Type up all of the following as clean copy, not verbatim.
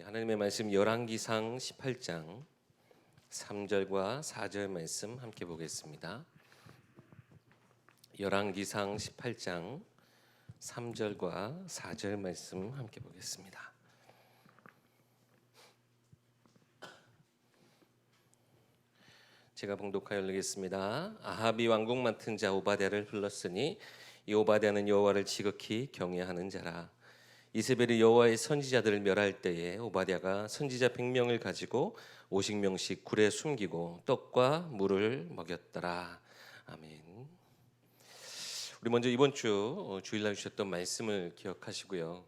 하나님의 말씀 열왕기상 18장 3절과 4절 말씀 함께 보겠습니다. 열왕기상 18장 3절과 4절 말씀 함께 보겠습니다. 제가 봉독하여 읽겠습니다. 아합이 왕궁 맡은 자 오바댜를 불렀으니 이 오바댜는 여호와를 지극히 경외하는 자라. 이세벨이 여호와의 선지자들을 멸할 때에 오바댜가 선지자 100명을 가지고 50명씩 굴에 숨기고 떡과 물을 먹였더라. 아멘. 우리 먼저 이번 주 주일날 주셨던 말씀을 기억하시고요.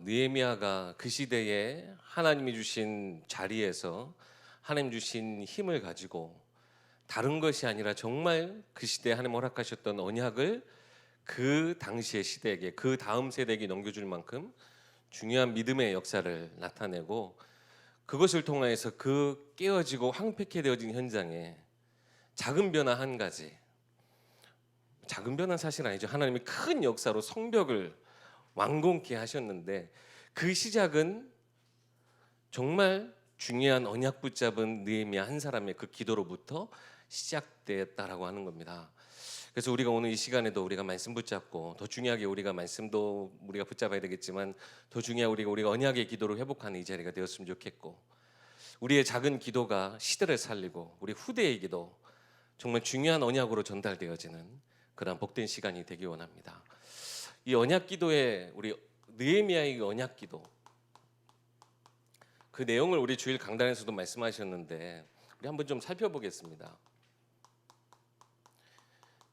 느헤미야가 그 시대에 하나님이 주신 자리에서 하나님 주신 힘을 가지고 다른 것이 아니라 정말 그 시대에 하나님 허락하셨던 언약을 그 당시의 시대에게, 그 다음 세대에게 넘겨줄 만큼 중요한 믿음의 역사를 나타내고, 그것을 통해서 그 깨어지고 황폐케 되어진 현장에 작은 변화 한 가지, 작은 변화는 사실 아니죠. 하나님이 큰 역사로 성벽을 완공케 하셨는데, 그 시작은 정말 중요한 언약 붙잡은 느헤미야 한 사람의 그 기도로부터 시작되었다라고 하는 겁니다. 그래서 우리가 오늘 이 시간에도 우리가 말씀 붙잡고, 더 중요하게 우리가 말씀도 우리가 붙잡아야 되겠지만, 더 중요하게 우리가 언약의 기도로 회복하는 이 자리가 되었으면 좋겠고, 우리의 작은 기도가 시대를 살리고 우리 후대의 기도, 정말 중요한 언약으로 전달되어지는 그런 복된 시간이 되기 원합니다. 이 언약 기도의, 우리 느헤미야의 언약 기도, 그 내용을 우리 주일 강단에서도 말씀하셨는데 우리 한번 좀 살펴보겠습니다.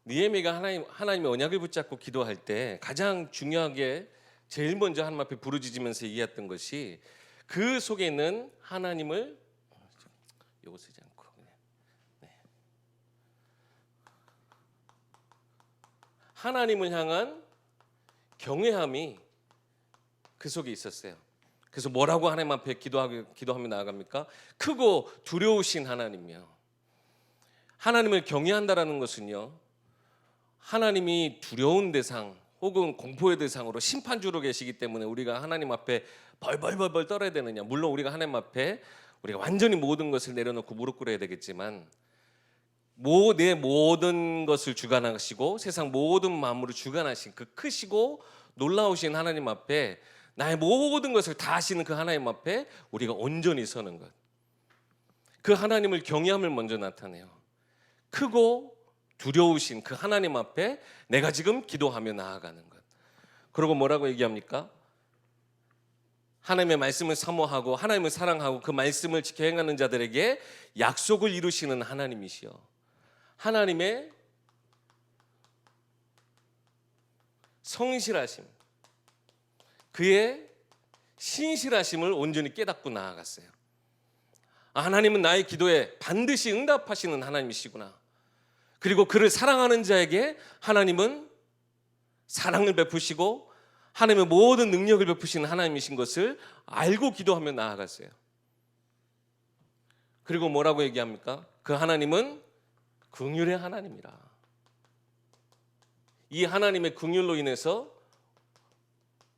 느헤미야가 하나님의 언약을 붙잡고 기도할 때 가장 중요하게 제일 먼저 하나님 앞에 부르짖으면서 얘기했던 것이, 그 속에 있는 하나님을, 요거 쓰지 않고, 하나님을 향한 경외함이 그 속에 있었어요. 그래서 뭐라고 하나님 앞에 기도하며 나아갑니까? 크고 두려우신 하나님이요. 하나님을 경외한다라는 것은요, 하나님이 두려운 대상 혹은 공포의 대상으로 심판주로 계시기 때문에 우리가 하나님 앞에 벌벌벌 떨어야 되느냐? 물론 우리가 하나님 앞에 우리가 완전히 모든 것을 내려놓고 무릎 꿇어야 되겠지만, 내 모든 것을 주관하시고 세상 모든 만물을 주관하신 그 크시고 놀라우신 하나님 앞에, 나의 모든 것을 다 하시는 그 하나님 앞에 우리가 온전히 서는 것, 그 하나님을 경외함을 먼저 나타내요. 크고 두려우신 그 하나님 앞에 내가 지금 기도하며 나아가는 것. 그리고 뭐라고 얘기합니까? 하나님의 말씀을 사모하고 하나님을 사랑하고 그 말씀을 지켜 행하는 자들에게 약속을 이루시는 하나님이시여, 하나님의 성실하심, 그의 신실하심을 온전히 깨닫고 나아갔어요. 하나님은 나의 기도에 반드시 응답하시는 하나님이시구나. 그리고 그를 사랑하는 자에게 하나님은 사랑을 베푸시고 하나님의 모든 능력을 베푸시는 하나님이신 것을 알고 기도하며 나아갔어요. 그리고 뭐라고 얘기합니까? 그 하나님은 긍휼의 하나님이라. 이 하나님의 긍휼로 인해서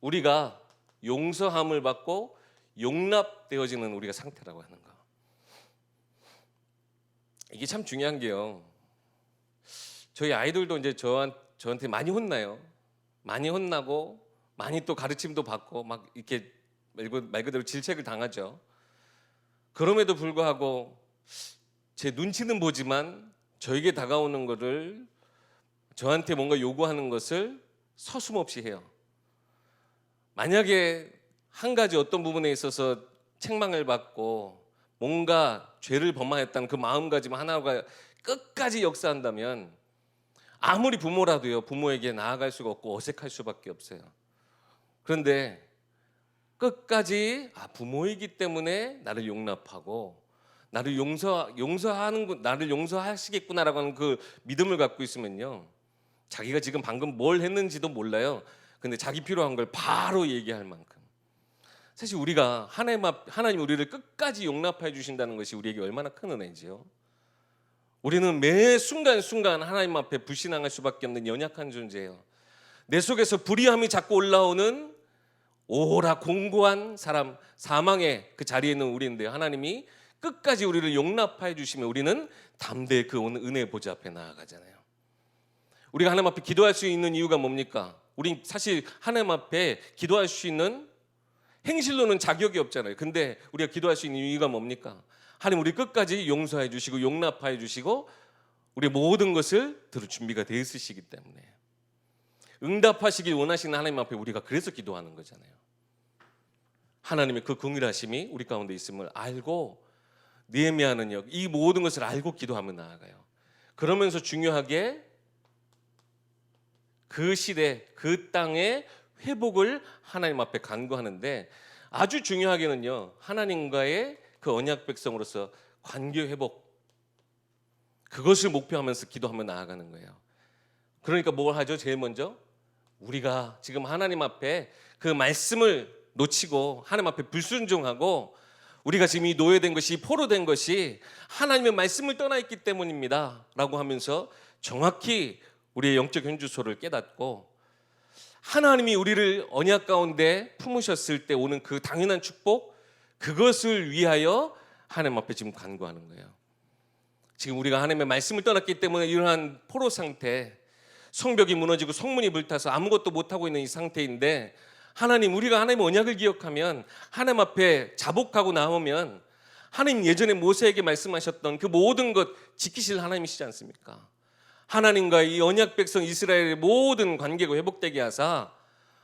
우리가 용서함을 받고 용납되어지는 우리가 상태라고 하는 거. 이게 참 중요한 게요, 저희 아이들도 이제 저한테 많이 혼나요. 많이 혼나고 많이 또 가르침도 받고 막 이렇게 말 그대로 질책을 당하죠. 그럼에도 불구하고 제 눈치는 보지만 저에게 다가오는 것을, 저한테 뭔가 요구하는 것을 서슴없이 해요. 만약에 한 가지 어떤 부분에 있어서 책망을 받고 뭔가 죄를 범하였다는 그 마음가짐 하나가 끝까지 역사한다면, 아무리 부모라도요, 부모에게 나아갈 수가 없고 어색할 수밖에 없어요. 그런데 끝까지 부모이기 때문에 나를 용납하고 나를 용서하시겠구나라고 하는 그 믿음을 갖고 있으면요, 자기가 지금 방금 뭘 했는지도 몰라요. 근데 자기 필요한 걸 바로 얘기할 만큼, 사실 우리가 하나님 우리를 끝까지 용납해 주신다는 것이 우리에게 얼마나 큰 은혜지요. 우리는 매 순간순간 하나님 앞에 불신앙할 수밖에 없는 연약한 존재예요. 내 속에서 불의함이 자꾸 올라오는 오라 공고한 사람, 사망의 그 자리에 있는 우리인데 하나님이 끝까지 우리를 용납하여 주시면 우리는 담대히 그 은혜의 보좌 앞에 나아가잖아요. 우리가 하나님 앞에 기도할 수 있는 이유가 뭡니까? 우린 사실 하나님 앞에 기도할 수 있는 행실로는 자격이 없잖아요. 근데 우리가 기도할 수 있는 이유가 뭡니까? 하나님 우리 끝까지 용서해 주시고 용납하여 주시고 우리의 모든 것을 들을 준비가 되어 있으시기 때문에 응답하시길 원하시는 하나님 앞에 우리가 그래서 기도하는 거잖아요. 하나님의 그 긍휼하심이 우리 가운데 있음을 알고 느헤미야는요 이 모든 것을 알고 기도하며 나아가요. 그러면서 중요하게 그 시대 그 땅의 회복을 하나님 앞에 간구하는데 아주 중요하게는요 하나님과의 그 언약 백성으로서 관계 회복 그것을 목표하면서 기도하며 나아가는 거예요. 그러니까 뭘 하죠? 제일 먼저 우리가 지금 하나님 앞에 그 말씀을 놓치고 하나님 앞에 불순종하고 우리가 지금 이 노예된 것이 포로된 것이 하나님의 말씀을 떠나 있기 때문입니다 라고 하면서 정확히 우리의 영적 현주소를 깨닫고 하나님이 우리를 언약 가운데 품으셨을 때 오는 그 당연한 축복 그것을 위하여 하나님 앞에 지금 간구하는 거예요. 지금 우리가 하나님의 말씀을 떠났기 때문에 이러한 포로 상태 성벽이 무너지고 성문이 불타서 아무것도 못하고 있는 이 상태인데 하나님 우리가 하나님의 언약을 기억하면 하나님 앞에 자복하고 나오면 하나님 예전에 모세에게 말씀하셨던 그 모든 것 지키실 하나님이시지 않습니까? 하나님과의 이 언약 백성 이스라엘의 모든 관계가 회복되게 하사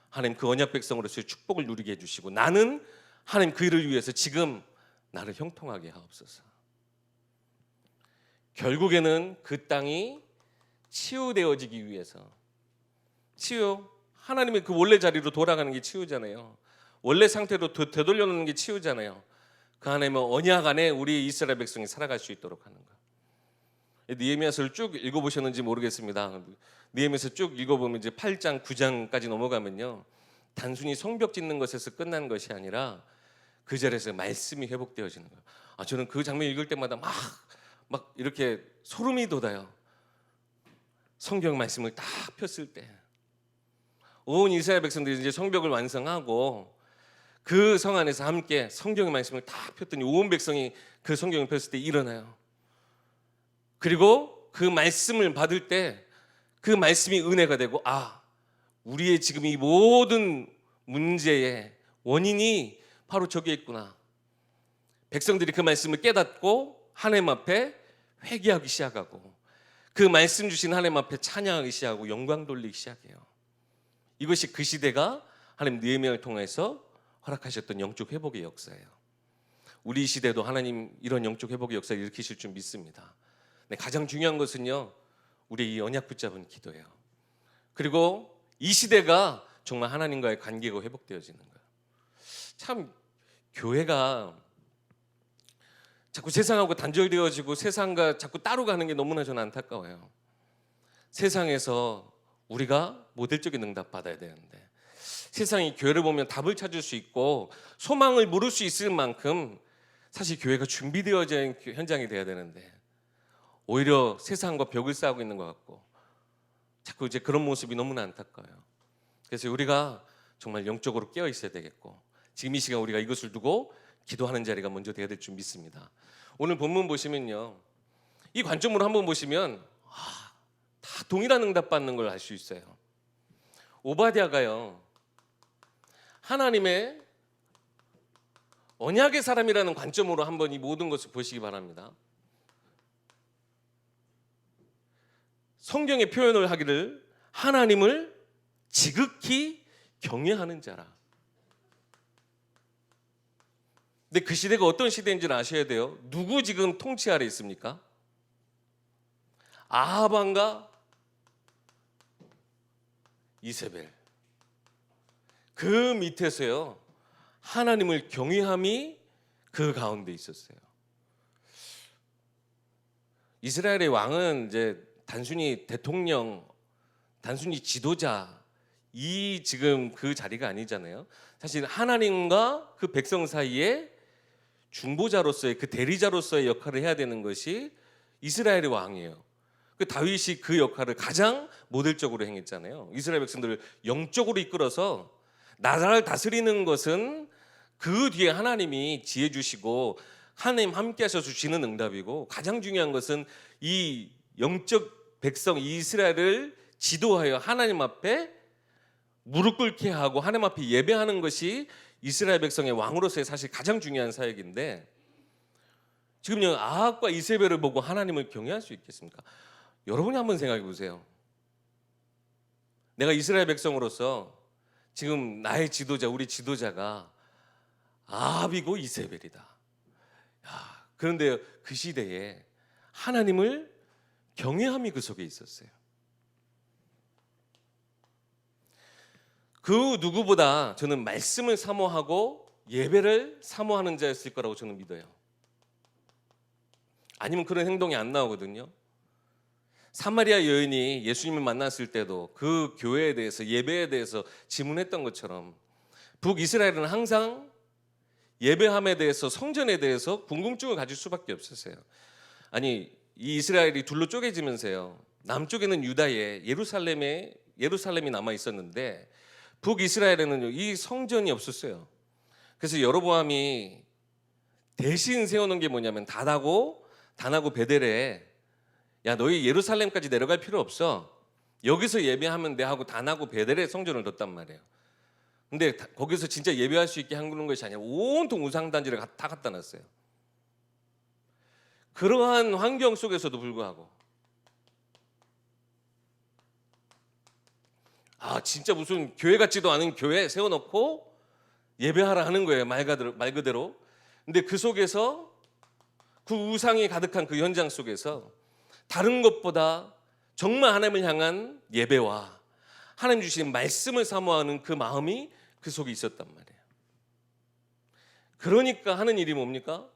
하나님 그 언약 백성으로서의 축복을 누리게 해주시고 나는 하나님 그 일을 위해서 지금 나를 형통하게 하옵소서. 결국에는 그 땅이 치유되어지기 위해서 치유 하나님의 그 원래 자리로 돌아가는 게 치유잖아요. 원래 상태로 되돌려놓는 게 치유잖아요. 그 하나님의 언약 안에 우리 이스라엘 백성이 살아갈 수 있도록 하는 거. 느헤미야서를 쭉 읽어보셨는지 모르겠습니다. 느헤미야서 쭉 읽어보면 이제 8장 9장까지 넘어가면요 단순히 성벽 짓는 것에서 끝난 것이 아니라 그 자리에서 말씀이 회복되어지는 거예요. 저는 그 장면 읽을 때마다 막 이렇게 소름이 돋아요. 성경 말씀을 딱 폈을 때 온 이스라엘 백성들이 이제 성벽을 완성하고 그 성 안에서 함께 성경의 말씀을 딱 폈더니 온 백성이 그 성경을 폈을 때 일어나요. 그리고 그 말씀을 받을 때 그 말씀이 은혜가 되고 우리의 지금 이 모든 문제의 원인이 바로 저기에 있구나. 백성들이 그 말씀을 깨닫고 하나님 앞에 회개하기 시작하고 그 말씀 주신 하나님 앞에 찬양하기 시작하고 영광 돌리기 시작해요. 이것이 그 시대가 하나님 느헤미야를 통해서 허락하셨던 영적 회복의 역사예요. 우리 시대도 하나님 이런 영적 회복의 역사를 일으키실 줄 믿습니다. 가장 중요한 것은요 우리 이 언약 붙잡은 기도예요. 그리고 이 시대가 정말 하나님과의 관계가 회복되어지는 거예요. 참 교회가 자꾸 세상하고 단절되어지고 세상과 자꾸 따로 가는 게 너무나 저는 안타까워요. 세상에서 우리가 모델적인 응답 받아야 되는데 세상이 교회를 보면 답을 찾을 수 있고 소망을 물을 수 있을 만큼 사실 교회가 준비되어진 현장이 돼야 되는데 오히려 세상과 벽을 쌓고 있는 것 같고 자꾸 이제 그런 모습이 너무나 안타까워요. 그래서 우리가 정말 영적으로 깨어 있어야 되겠고 지금 이 시간 우리가 이것을 두고 기도하는 자리가 먼저 돼야 될 줄 믿습니다. 오늘 본문 보시면요 이 관점으로 한번 보시면 다 동일한 응답 받는 걸 알 수 있어요. 오바댜가요 하나님의 언약의 사람이라는 관점으로 한번 이 모든 것을 보시기 바랍니다. 성경의 표현을 하기를 하나님을 지극히 경외하는 자라. 근데 그 시대가 어떤 시대인지를 아셔야 돼요. 누구 지금 통치 아래 있습니까? 아합 왕과 이세벨. 그 밑에서요 하나님을 경외함이 그 가운데 있었어요. 이스라엘의 왕은 이제 단순히 대통령, 단순히 지도자 이 지금 그 자리가 아니잖아요. 사실 하나님과 그 백성 사이에 중보자로서의 그 대리자로서의 역할을 해야 되는 것이 이스라엘의 왕이에요. 그 다윗이 그 역할을 가장 모델적으로 행했잖아요. 이스라엘 백성들을 영적으로 이끌어서 나라를 다스리는 것은 그 뒤에 하나님이 지혜 주시고 하나님 함께 하셔서 주시는 응답이고, 가장 중요한 것은 이 영적 백성 이스라엘을 지도하여 하나님 앞에 무릎 꿇게 하고 하나님 앞에 예배하는 것이 이스라엘 백성의 왕으로서의 사실 가장 중요한 사역인데, 지금요 아합과 이세벨을 보고 하나님을 경외할 수 있겠습니까? 여러분이 한번 생각해 보세요. 내가 이스라엘 백성으로서 지금 나의 지도자, 우리 지도자가 아합이고 이세벨이다. 그런데 그 시대에 하나님을 경외함이 그 속에 있었어요. 그 누구보다 저는 말씀을 사모하고 예배를 사모하는 자였을 거라고 저는 믿어요. 아니면 그런 행동이 안 나오거든요. 사마리아 여인이 예수님을 만났을 때도 그 교회에 대해서, 예배에 대해서 질문했던 것처럼 북이스라엘은 항상 예배함에 대해서, 성전에 대해서 궁금증을 가질 수밖에 없었어요. 아니, 이 이스라엘이 둘로 쪼개지면서요, 남쪽에는 유다에 예루살렘이 남아 있었는데 북이스라엘에는 이 성전이 없었어요. 그래서 여로보암이 대신 세우는 게 뭐냐면 단하고 베델에, 야 너희 예루살렘까지 내려갈 필요 없어, 여기서 예배하면 돼 하고 단하고 베델에 성전을 뒀단 말이에요. 근데 거기서 진짜 예배할 수 있게 한그는 것이 아니라 온통 우상단지를 다 갖다 놨어요. 그러한 환경 속에서도 불구하고 진짜 무슨 교회 같지도 않은 교회 세워놓고 예배하라 하는 거예요, 말 그대로. 근데 그 속에서, 그 우상이 가득한 그 현장 속에서 다른 것보다 정말 하나님을 향한 예배와 하나님 주신 말씀을 사모하는 그 마음이 그 속에 있었단 말이에요. 그러니까 하는 일이 뭡니까?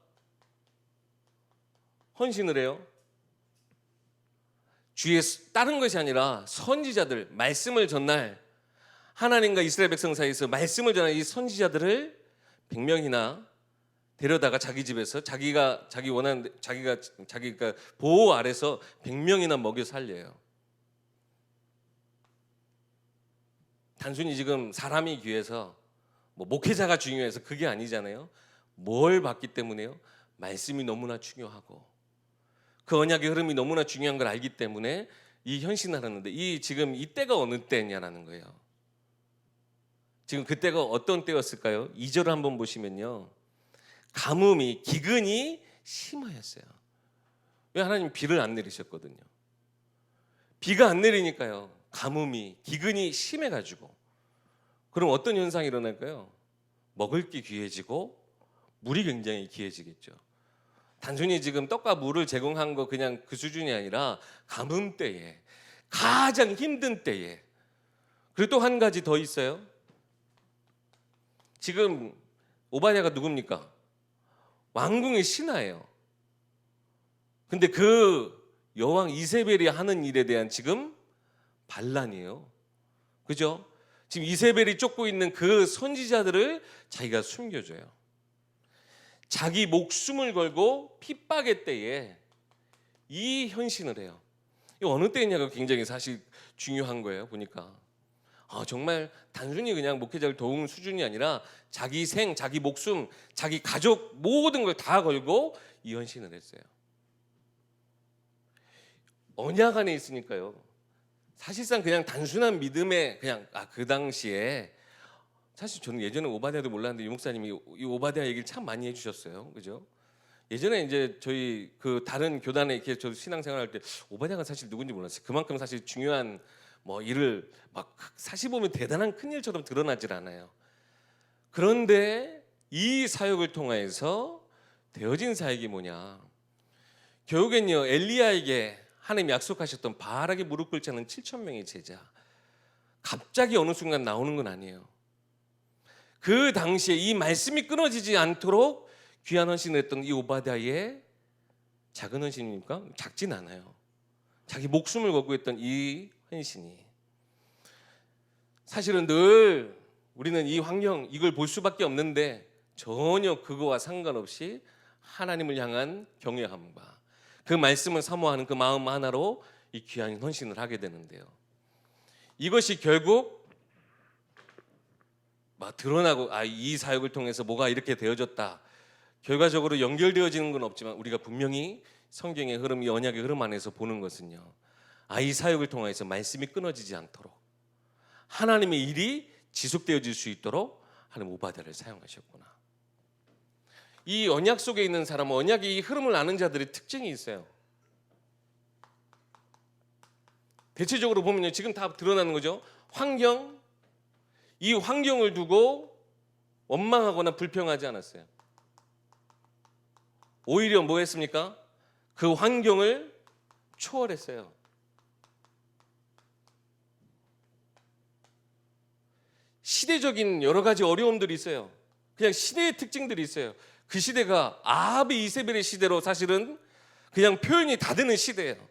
헌신을 해요. 주위에 다른 것이 아니라 선지자들, 말씀을 전할, 하나님과 이스라엘 백성 사이에서 말씀을 전할 이 선지자들을 100명이나 데려다가 자기 집에서 자기가 보호 아래서 100명이나 먹여 살려요. 단순히 지금 사람이 귀해서, 목회자가 중요해서 그게 아니잖아요. 뭘 봤기 때문에요? 말씀이 너무나 중요하고 그 언약의 흐름이 너무나 중요한 걸 알기 때문에 이 헌신을 하는데, 지금 이 때가 어느 때냐라는 거예요. 지금 그때가 어떤 때였을까요? 2절을 한번 보시면요, 가뭄이, 기근이 심하였어요. 왜? 하나님 비를 안 내리셨거든요. 비가 안 내리니까요, 가뭄이, 기근이 심해가지고. 그럼 어떤 현상이 일어날까요? 먹을 게 귀해지고 물이 굉장히 귀해지겠죠. 단순히 지금 떡과 물을 제공한 거 그냥 그 수준이 아니라 가뭄 때에, 가장 힘든 때에. 그리고 또 한 가지 더 있어요. 지금 오바댜가 누굽니까? 왕궁의 신하예요. 근데 그 여왕 이세벨이 하는 일에 대한 지금 반란이에요. 그죠? 지금 이세벨이 쫓고 있는 그 선지자들을 자기가 숨겨줘요. 자기 목숨을 걸고 핍박의 때에 이 헌신을 해요. 이 어느 때냐가 굉장히 사실 중요한 거예요. 보니까 정말 단순히 그냥 목회자를 도우는 수준이 아니라 자기 생, 자기 목숨, 자기 가족 모든 걸 다 걸고 이 헌신을 했어요. 언약 안에 있으니까요, 사실상 그냥 단순한 믿음에 그냥 그 당시에, 사실 저는 예전에 오바댜도 몰랐는데 이 목사님이 이 오바댜 얘기를 참 많이 해주셨어요. 그죠? 예전에 이제 저희 그 다른 교단에 이렇게 저도 신앙생활할 때 오바댜가 사실 누군지 몰랐어요. 그만큼 사실 중요한 일을 사실 보면 대단한 큰 일처럼 드러나질 않아요. 그런데 이 사역을 통해서 되어진 사역이 뭐냐? 결국엔요, 엘리야에게 하나님 약속하셨던 바알에게 무릎 꿇지 않은 7,000명의 제자, 갑자기 어느 순간 나오는 건 아니에요. 그 당시에 이 말씀이 끊어지지 않도록 귀한 헌신을 했던 이 오바댜의 작은 헌신입니까? 작진 않아요. 자기 목숨을 걸고 했던 이 헌신이, 사실은 늘 우리는 이 환경, 이걸 볼 수밖에 없는데 전혀 그거와 상관없이 하나님을 향한 경외함과 그 말씀을 사모하는 그 마음 하나로 이 귀한 헌신을 하게 되는데요, 이것이 결국 막 드러나고 이 사역을 통해서 뭐가 이렇게 되어졌다. 결과적으로 연결되어지는 건 없지만 우리가 분명히 성경의 흐름, 이 언약의 흐름 안에서 보는 것은요. 이 사역을 통해서 말씀이 끊어지지 않도록 하나님의 일이 지속되어질 수 있도록 하나님 오바댜를 사용하셨구나. 이 언약 속에 있는 사람은 언약의 이 흐름을 아는 자들의 특징이 있어요. 대체적으로 보면요, 지금 다 드러나는 거죠. 이 환경을 두고 원망하거나 불평하지 않았어요. 오히려 뭐 했습니까? 그 환경을 초월했어요. 시대적인 여러 가지 어려움들이 있어요. 그냥 시대의 특징들이 있어요. 그 시대가 아합의 이세벨의 시대로 사실은 그냥 표현이 다 되는 시대예요.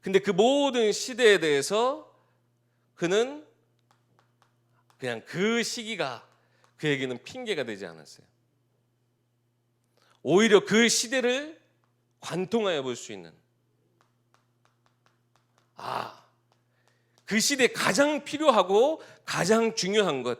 근데 그 모든 시대에 대해서 그는 그냥 그 시기가 그에게는 핑계가 되지 않았어요. 오히려 그 시대를 관통하여 볼 수 있는, 그 시대에 가장 필요하고 가장 중요한 것,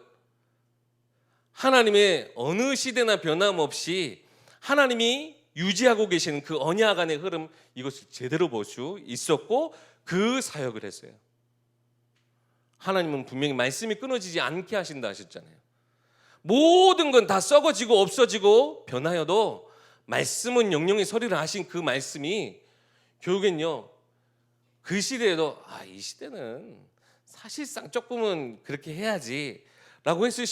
하나님의 어느 시대나 변함없이 하나님이 유지하고 계시는 그 언약 안의 흐름, 이것을 제대로 볼 수 있었고 그 사역을 했어요. 하나님은 분명히 말씀이 끊어지지 않게 하신다 하셨잖아요. 모든 건 다 썩어지고 없어지고 변하여도 말씀은 영영의 서리를 하신 그 말씀이 결국엔요, 그 시대에도 이 시대는 사실상 조금은 그렇게 해야지 라고 했을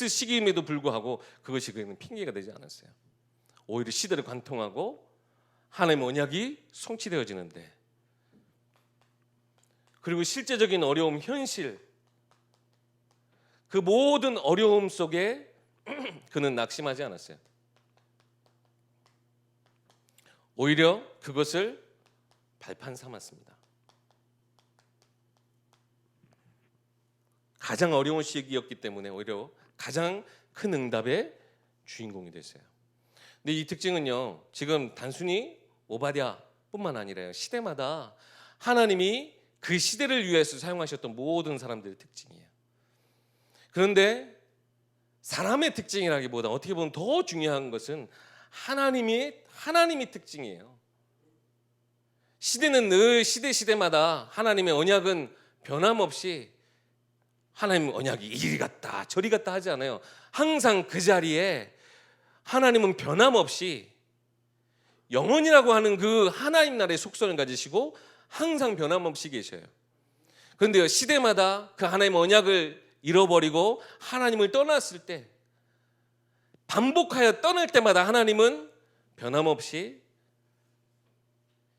시기임에도 불구하고 그것이 그에게는 핑계가 되지 않았어요. 오히려 시대를 관통하고 하나님의 언약이 성취되어지는데, 그리고 실제적인 어려움, 현실, 그 모든 어려움 속에 그는 낙심하지 않았어요. 오히려 그것을 발판 삼았습니다. 가장 어려운 시기였기 때문에 오히려 가장 큰 응답의 주인공이 됐어요. 근데 이 특징은요, 지금 단순히 오바댜뿐만 아니라요, 시대마다 하나님이 그 시대를 위해서 사용하셨던 모든 사람들의 특징이에요. 그런데 사람의 특징이라기보다 어떻게 보면 더 중요한 것은 하나님이 특징이에요. 시대는 늘 시대마다 하나님의 언약은 변함없이, 하나님 언약이 이리 갔다 저리 갔다 하지 않아요. 항상 그 자리에 하나님은 변함없이 영원이라고 하는 그 하나님 나라의 속성을 가지시고 항상 변함없이 계셔요. 그런데요, 시대마다 그 하나님의 언약을 잃어버리고 하나님을 떠났을 때, 반복하여 떠날 때마다 하나님은 변함없이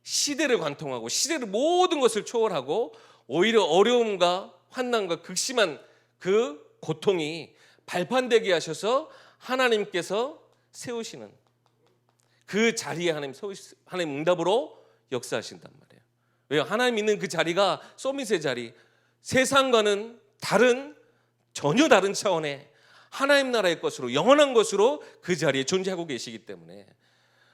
시대를 관통하고 시대를 모든 것을 초월하고 오히려 어려움과 환난과 극심한 그 고통이 발판되게 하셔서 하나님께서 세우시는 그 자리에 하나님 응답으로 역사하신단 말이에요. 왜요? 하나님 있는 그 자리가 서밋의 자리, 세상과는 전혀 다른 차원의 하나님 나라의 것으로, 영원한 것으로 그 자리에 존재하고 계시기 때문에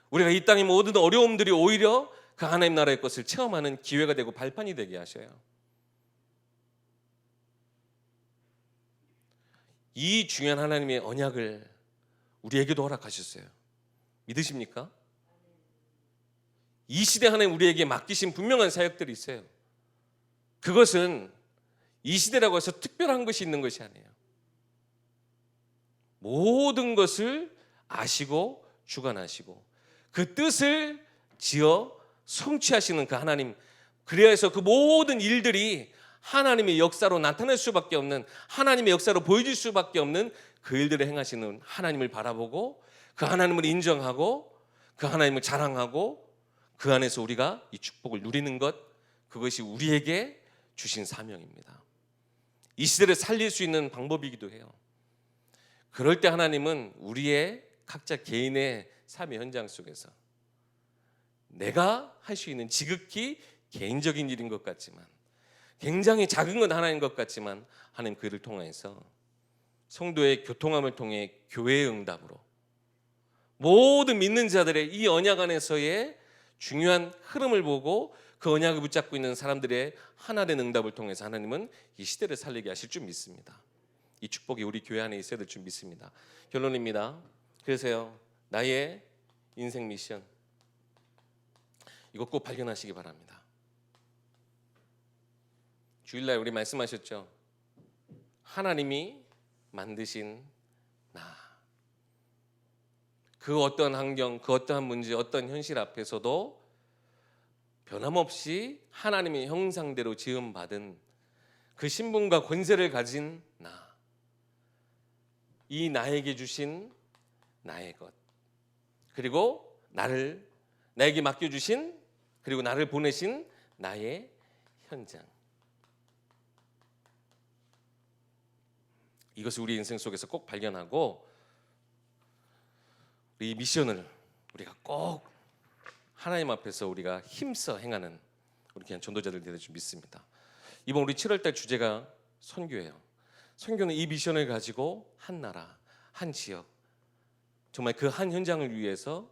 우리가 이 땅의 모든 어려움들이 오히려 그 하나님 나라의 것을 체험하는 기회가 되고 발판이 되게 하셔요. 이 중요한 하나님의 언약을 우리에게도 허락하셨어요. 믿으십니까? 이 시대 하나님 우리에게 맡기신 분명한 사역들이 있어요. 그것은 이 시대라고 해서 특별한 것이 있는 것이 아니에요. 모든 것을 아시고 주관하시고 그 뜻을 지어 성취하시는 그 하나님, 그래서 그 모든 일들이 하나님의 역사로 나타날 수밖에 없는, 하나님의 역사로 보여질 수밖에 없는 그 일들을 행하시는 하나님을 바라보고 그 하나님을 인정하고 그 하나님을 자랑하고 그 안에서 우리가 이 축복을 누리는 것, 그것이 우리에게 주신 사명입니다. 이 시대를 살릴 수 있는 방법이기도 해요. 그럴 때 하나님은 우리의 각자 개인의 삶의 현장 속에서 내가 할 수 있는 지극히 개인적인 일인 것 같지만, 굉장히 작은 건 하나인 것 같지만, 하나님 그를 통해서 성도의 교통함을 통해 교회의 응답으로 모든 믿는 자들의 이 언약 안에서의 중요한 흐름을 보고 그 언약을 붙잡고 있는 사람들의 하나된 응답을 통해서 하나님은 이 시대를 살리게 하실 줄 믿습니다. 이 축복이 우리 교회 안에 있어야 될 줄 믿습니다. 결론입니다. 그래서요, 나의 인생 미션, 이거 꼭 발견하시기 바랍니다. 주일날 우리 말씀하셨죠. 하나님이 만드신 나. 그 어떤 환경, 그 어떠한 문제, 어떤 현실 앞에서도 변함없이 하나님의 형상대로 지음받은 그 신분과 권세를 가진 나. 이 나에게 주신 나의 것, 그리고 나에게 맡겨주신, 그리고 나를 보내신 나의 현장. 이것을 우리 인생 속에서 꼭 발견하고 이 미션을 우리가 꼭 하나님 앞에서 우리가 힘써 행하는 우리 그냥 전도자들 되는 줄 믿습니다. 이번 우리 7월달 주제가 선교예요. 선교는 이 미션을 가지고 한 나라, 한 지역, 정말 그 한 현장을 위해서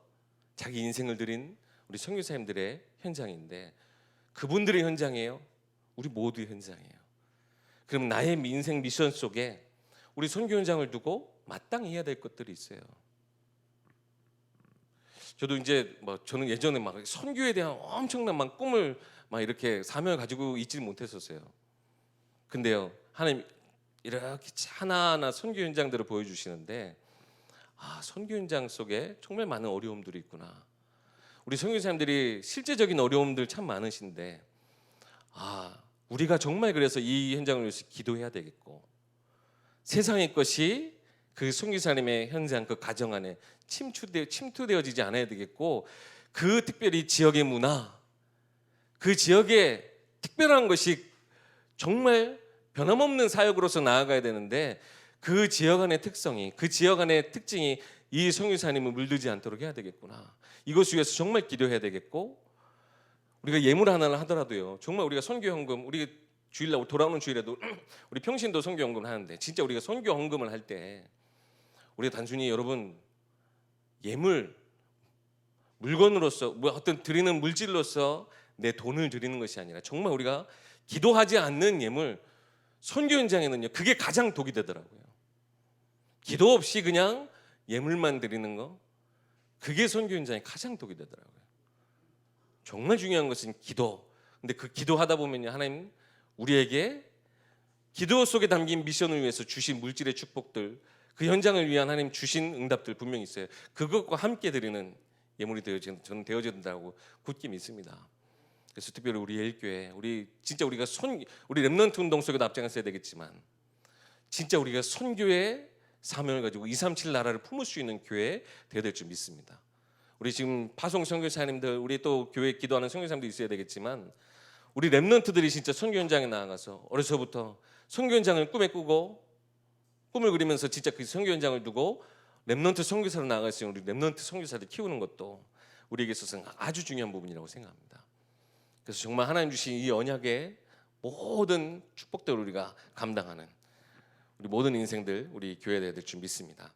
자기 인생을 드린 우리 선교사님들의 현장인데, 그분들의 현장이에요. 우리 모두의 현장이에요. 그럼 나의 인생 미션 속에 우리 선교 현장을 두고 마땅히 해야 될 것들이 있어요. 저도 이제 저는 예전에 막 선교에 대한 엄청난 막 꿈을 막 이렇게 사명을 가지고 있지 못했었어요. 근데요, 하나님 이렇게 하나하나 선교 현장들을 보여주시는데, 선교 현장 속에 정말 많은 어려움들이 있구나. 우리 선교사님들이 실제적인 어려움들 참 많으신데, 우리가 정말 그래서 이 현장을 위해서 기도해야 되겠고, 세상의 것이 그 선교사님의 현장, 그 가정 안에 침투되어지지 않아야 되겠고, 그 특별히 지역의 문화, 그 지역의 특별한 것이 정말 변함없는 사역으로서 나아가야 되는데, 그 지역 안의 특성이, 그 지역 안의 특징이 이 선교사님을 물들지 않도록 해야 되겠구나. 이것을 위해서 정말 기도해야 되겠고, 우리가 예물 하나를 하더라도요, 정말 우리가 선교 헌금, 우리 주일날 돌아오는 주일에도 우리 평신도 선교 헌금을 하는데, 진짜 우리가 선교 헌금을 할 때 우리가 단순히 여러분 예물, 물건으로서 어떤 드리는 물질로서 내 돈을 드리는 것이 아니라, 정말 우리가 기도하지 않는 예물, 선교 현장에는요 그게 가장 독이 되더라고요. 기도 없이 그냥 예물만 드리는 거, 그게 선교 현장에 가장 독이 되더라고요. 정말 중요한 것은 기도. 근데 그 기도하다 보면요, 하나님 우리에게 기도 속에 담긴 미션을 위해서 주신 물질의 축복들, 그 현장을 위한 하나님 주신 응답들 분명히 있어요. 그것과 함께 드리는 예물이 저는 되어져야 된다고 굳게 믿습니다. 그래서 특별히 우리 예일교회, 우리 진짜 우리가 우리 렘넌트 운동 속에도 앞장서야 되겠지만, 진짜 우리가 선교의 사명을 가지고 237 나라를 품을 수 있는 교회 되어야 될 줄 믿습니다. 우리 지금 파송 선교사님들, 우리 또 교회 기도하는 선교사님도 있어야 되겠지만, 우리 렘넌트들이 진짜 선교 현장에 나아가서 어려서부터 선교 현장을 꿈에 꾸고 꿈을 그리면서 진짜 그 선교 현장을 두고 렘넌트 선교사로 나아갈 수 있는 우리 렘넌트 선교사들 키우는 것도 우리에게 있어서는 아주 중요한 부분이라고 생각합니다. 그래서 정말 하나님 주신 이 언약의 모든 축복들을 우리가 감당하는 우리 모든 인생들, 우리 교회에 될 줄 믿습니다.